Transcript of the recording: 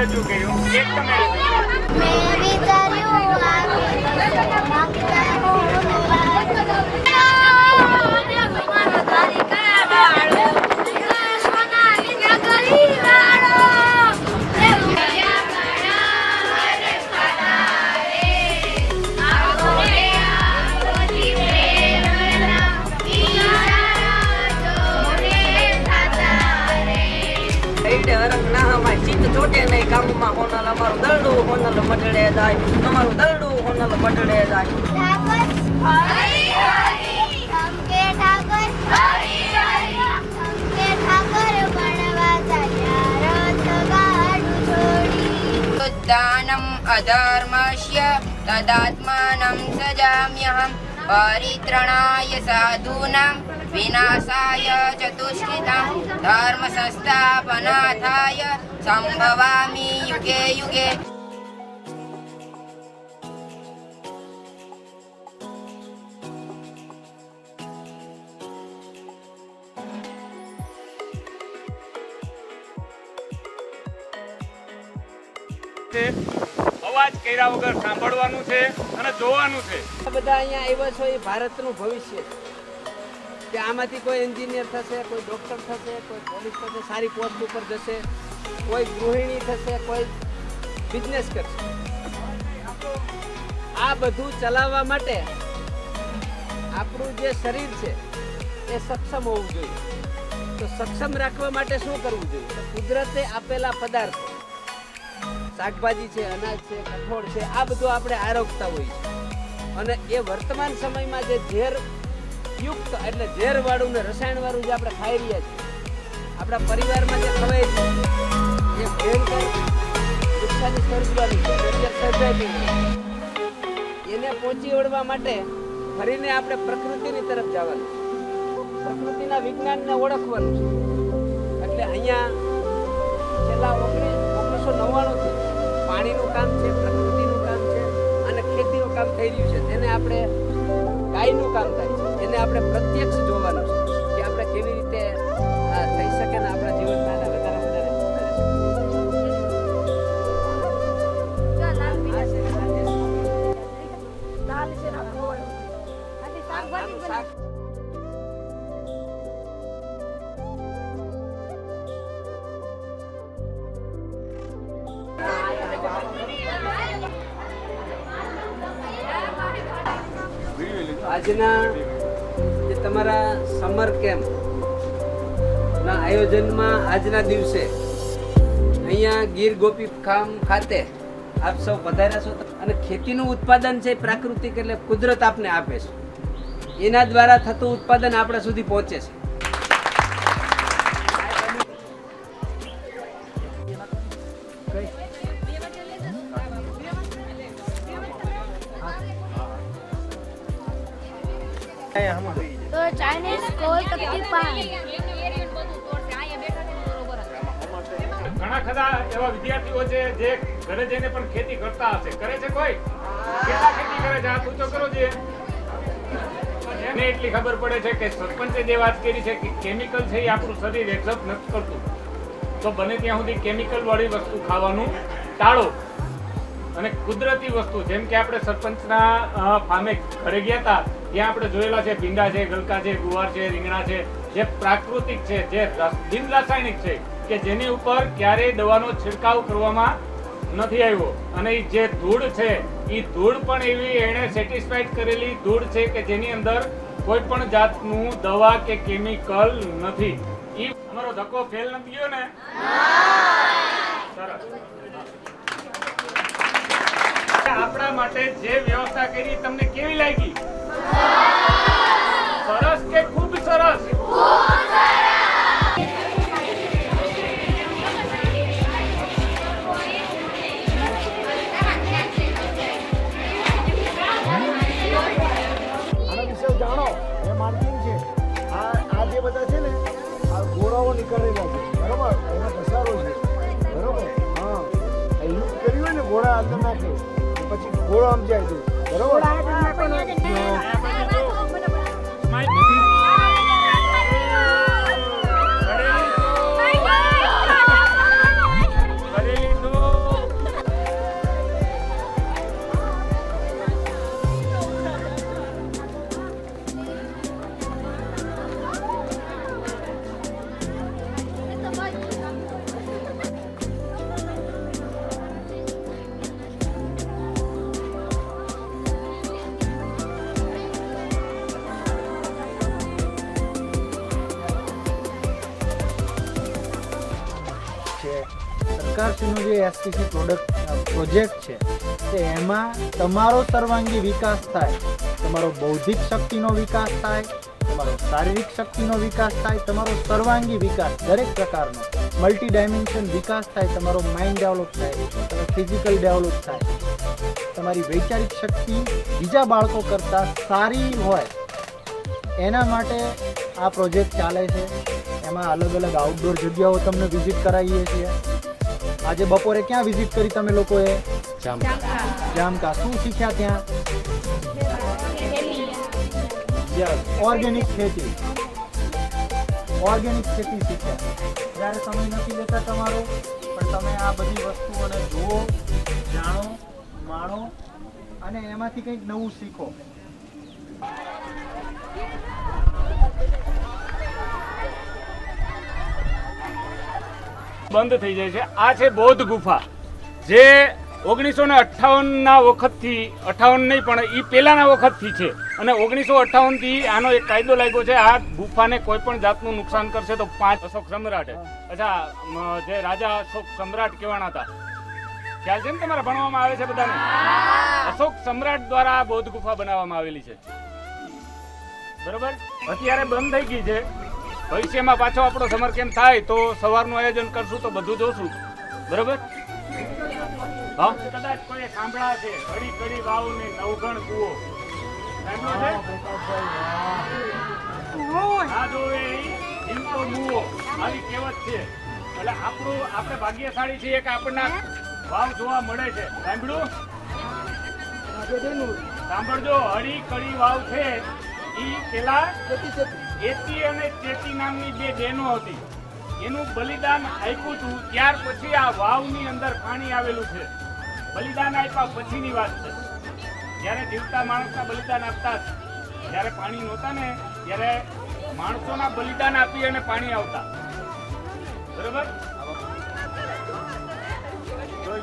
રજૂ કર્યું, એક તમે રજૂ કર્યું. મેં વિચાર્યું આ માંગતા હું ચોટે નહીં કામમાં હોનલ અમારું દરડું હોનલ મટડે જાય, અમારું દરડું હોનલ મટડે જાય. ઠાકોર હરી હરી થમકે ઠાકોર હરી હરી થમકે ઠાકોર ભણવા જાય રથ ગાડું છોડી. દાનમ અધર્મસ્ય તદાત્માનં સજામ્યહં પરિત્રણાય સાધૂનાં વિનાશાય ચતુષ્કૃતાં ધર્મ સંસ્થાપનાથાય સંભવામિ યુગે યુગે. અવાજ કર્યા વગર સાંભળવાનું છે અને જોવાનું છે. બધા અહીંયા આવ્યા છો એ ભારતનું ભવિષ્ય છે કે આમાંથી કોઈ એન્જિનિયર થશે, કોઈ ડૉક્ટર થશે, કોઈ પોલીસ થશે, સારી પોસ્ટ ઉપર જશે, કોઈ ગૃહિણી થશે, કોઈ બિઝનેસ કરશે. આ બધું ચલાવવા માટે આપણું જે શરીર છે એ સક્ષમ હોવું જોઈએ. તો સક્ષમ રાખવા માટે શું કરવું જોઈએ? તો કુદરતે આપેલા પદાર્થો, શાકભાજી છે, અનાજ છે, કઠોળ છે, આ બધું આપણે આરોગતા હોઈએ છીએ. અને એ વર્તમાન સમયમાં જે ઝેર યુક્ત એટલે ઝેર વાળું ને રસાયણ વાળું જે આપણે ખાઈ રહ્યા છીએ, આપણા પરિવારમાં જે ખવાય છે એ ભયંકર નુકસાની સર્જવાની છે, એને પહોંચી વળવા માટે ફરીને આપણે પ્રકૃતિની તરફ જવાનું છે, પ્રકૃતિના વિજ્ઞાનને ઓળખવાનું છે. એટલે અહીંયા છેલ્લા 1999 થી પાણીનું કામ છે, પ્રકૃતિનું કામ છે અને ખેતીનું કામ થઈ રહ્યું છે. તેને આપણે ગાયનું કામ થાય છે, એને આપણે પ્રત્યક્ષ જોવાનું છે કે આપણે કેવી રીતે થઈ શકે ને આપણા જીવનમાં એને વધારે શાક. આજના જે તમારા સમર કેમ્પ ના આયોજનમાં આજના દિવસે અહીંયા ગીર ગોપી ફાર્મ ખાતે આપ સૌ પધાર્યા છો અને ખેતીનું ઉત્પાદન છે પ્રાકૃતિક એટલે કુદરત આપને આપે છે. એના દ્વારા થતું ઉત્પાદન આપણા સુધી પહોંચે છે. તો ચાઇનીઝ કોલ તકતી પાન ઘણા ખરા એવા વિદ્યાર્થીઓ છે જે ઘરે જઈને પણ ખેતી કરતા હશે. કરે છે કોઈ? કેટલા ખેતી કરે છે? હાથ ઊંચો કરો છે. એને એટલી ખબર પડે છે કે સરપંચે જે વાત કરી છે કે કેમિકલ છે એ આપણું શરીર એક્સેપ્ટ નથી કરતું, તો બને ત્યાં સુધી કેમિકલ વાળી વસ્તુ ખાવાનું ટાળો અને કુદરતી વસ્તુ જેમ કે આપણે સરપંચના ફાર્મે ઘરે ગયા હતા ત્યાં આપણે જોયેલા છે ભીંડા છે, ગલકા છે, ગુવાર છે, રીંગણા છે, જે પ્રાકૃતિક છે, જે બિન રાસાયણિક છે કે જેની ઉપર ક્યારેય દવાનો છિડકાવ કરવામાં નથી આવ્યો. અને જે ધૂળ છે એ ધૂળ પણ એવી એણે સેટિસ્ફાઈડ કરેલી ધૂળ છે કે જેની અંદર કોઈ પણ જાતનું દવા કે કેમિકલ નથી. એ અમારો ધક્કો ફેલ નથી ગયો ને? સરસ. આપણા માટે જે વ્યવસ્થા કરી તમને કેવી લાગી? સરસ કે ખૂબ સરસ? જાણો એ માર્કિંગ છે. આ જે બધા છે ને આ ઘોડાઓ નીકળેલા છે, બરોબર? એના ઘસારો છે, બરોબર? હા, યુઝ કર્યું હોય ને ઘોડા અંદર નાખે પછી ઘોડો આમ જાય છે, બરોબર? કરેલી તો સરકારશ્રીનો જે એસટીસી પ્રોજેક્ટ છે તે એમાં તમારો સર્વાંગી વિકાસ થાય, તમારો બૌદ્ધિક શક્તિનો વિકાસ થાય, તમારો શારીરિક શક્તિનો વિકાસ થાય, તમારો સર્વાંગી વિકાસ દરેક પ્રકારનો મલ્ટી ડાયમેન્શન વિકાસ થાય, તમારો માઇન્ડ ડેવલપ થાય, તમારો ફિઝિકલ ડેવલપ થાય, તમારી વૈચારિક શક્તિ બીજા બાળકો કરતાં સારી હોય, એના માટે આ પ્રોજેક્ટ ચાલે છે. એમાં અલગ અલગ આઉટડોર જગ્યાઓ તમને વિઝિટ કરાવીએ છીએ. આજે બપોરે ક્યાં વિઝિટ કરી તમે લોકોએ? જામકા. શું શીખ્યા ત્યાં? ઓર્ગેનિક ખેતી શીખ્યા. જ્યારે સમય નથી લેતા તમારો, પણ તમે આ બધી વસ્તુઓને જુઓ, જાણો, માણો અને એમાંથી કંઈક નવું શીખો. બંધ થઈ જાય છે. આ છે બૌદ્ધ ગુફા, જે 1958ના વખતથી, 58 નહીં પણ એ પહેલાના વખતથી છે, અને 1958થી આનો એક કાયદો લાગ્યો છે, આ ગુફાને કોઈ પણ જાતનું નુકસાન કરશે તો 5 અશોક સમ્રાટ, અચ્છા જે રાજા અશોક સમ્રાટ કહેવાના હતા, ખ્યાલ છે ને તમારા ભણવામાં આવે છે બધાને? અશોક સમ્રાટ દ્વારા આ બૌદ્ધ ગુફા બનાવવામાં આવેલી છે. બરોબર. અત્યારે બંધ થઈ ગઈ છે. ભવિષ્યમાં પાછો આપણો સમર કેમ્પ થાય તો સવારનું આયોજન કરશું તો બધું જોશું. બરોબર. હા, કદાચ કોઈ સાંભળા છે ઘડી ઘડી વાવ ને નવઘણ કૂવો, સાંભળ્યો છે? આ જોવે જીવતો મુવો, આવી કહેવત છે. એટલે આપણે ભાગ્યશાળી છીએ કે આપણને વાવ જોવા મળે છે. સાંભળ્યું? સાંભળજો, હળી કડી વાવ છે. ઈ પેલા એતી અને ચેતી નામની 2 બહેનો હતી, એનું બલિદાન આપ્યું હતું. ત્યાર પછી આ વાવની અંદર પાણી આવેલું છે. બલિદાન આપ્યા પછીની વાત છે. જ્યારે જીવતા માણસના બલિદાન આપતા, જ્યારે પાણી નહોતા ને ત્યારે માણસોના બલિદાન આપી અને પાણી આવતા. બરોબર. જોઈ